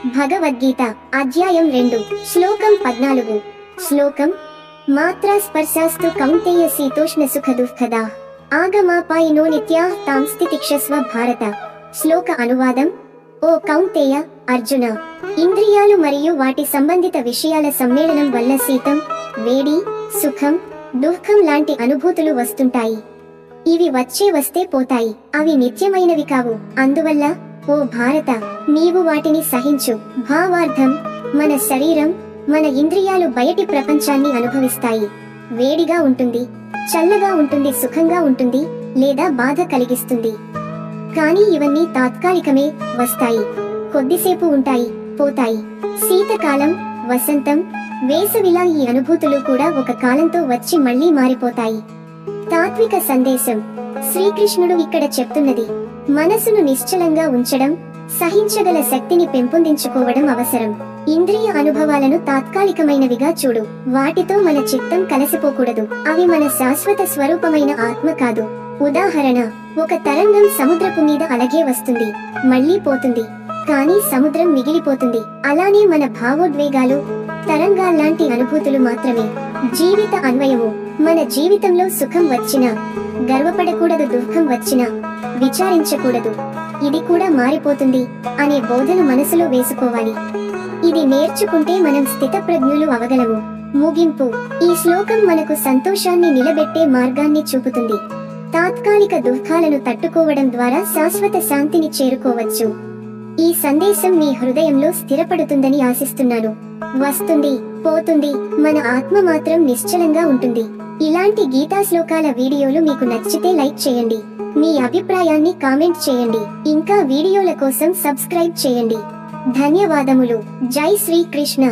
భగవద్గీత అధ్యాయం 2 శ్లోకం 14 శ్లోకం మాత్రా స్పర్శాస్తు కౌంతేయ శీతోష్ణ సుఖ దుఃఖదా ఆగమాపాయినో నిత్యాః తాం స్థితిక్షస్వ భారత శ్లోక అనువాదం ఓ కౌంతేయ అర్జున ఇంద్రియాలు మరియు వాటి సంబంధిత విషయాల సమ్మేళనం వల్ల శీతం వేడి సుఖం దుఃఖం లాంటి అనుభూతులు వస్తుంటాయి. ఇవి వస్తే పోతాయి. అవి నిత్యమైనవి కావు. అందువల్ల ఓ భారత నీవు వాటిని సహించు. భావార్థం మన శరీరం మన ఇంద్రియాలు బయటి ప్రపంచాన్ని అనుభవిస్తాయి. వేడిగా ఉంటుంది, చల్లగా ఉంటుంది, సుఖంగా ఉంటుంది లేదా బాధ కలిగిస్తుంది. కానీ ఇవన్నీ తాత్కాలికమే, వస్తాయి, కొద్దిసేపు ఉంటాయి, పోతాయి. శీతకాలం, వసంతం, వేసవిలా ఈ అనుభూతులు కూడా ఒక కాలంతో వచ్చి మళ్ళీ మారిపోతాయి. తాత్విక సందేశం శ్రీకృష్ణుడు ఇక్కడ చెప్తున్నది మనసును నిశ్చలంగా ఉంచడం, సహించగల శక్తిని పెంపొందించుకోవడం అవసరం. ఇంద్రియ అనుభవాలను తాత్కాలికమైనవిగా చూడు. వాటితో మన చిత్తం కలసిపోకూడదు. అవి మన శాశ్వత స్వరూపమైన ఆత్మ కాదు. ఉదాహరణ, ఒక తరంగం సముద్రపు మీద అలగే వస్తుంది, మళ్ళీ పోతుంది, కానీ సముద్రం మిగిలిపోతుంది. అలానే మన భావోద్వేగాలు తరంగాల్లాంటి అనుభూతులు మాత్రమే. జీవిత అన్వయము మన జీవితంలో సుఖం వచ్చినా గర్వపడకూడదు, దుఃఖం వచ్చినా విచారించకూడదు. ఇది కూడా మారిపోతుంది అనే బోధన మనసులో వేసుకోవాలి. ఇది నేర్చుకుంటే మనం స్థితప్రజ్ఞులు అవగలము. ముగింపు ఈ శ్లోకం మనకు సంతోషాన్ని నిలబెట్టే మార్గాన్ని చూపుతుంది. తాత్కాలిక దుఃఖాలను తట్టుకోవడం ద్వారా శాశ్వత శాంతిని చేరుకోవచ్చు. ఈ సందేశం మీ హృదయంలో స్థిరపడుతుందని ఆశిస్తున్నాను. వస్తుంది, పోతుంది, మన ఆత్మ మాత్రం నిశ్చలంగా ఉంటుంది. ఇలాంటి గీతా శ్లోకాల వీడియోలు మీకు నచ్చితే లైక్ చేయండి. మీ అభిప్రాయాన్ని కామెంట్ చేయండి. ఇంకా వీడియోల కోసం సబ్స్క్రైబ్ చేయండి. ధన్యవాదములు. జై శ్రీ కృష్ణ.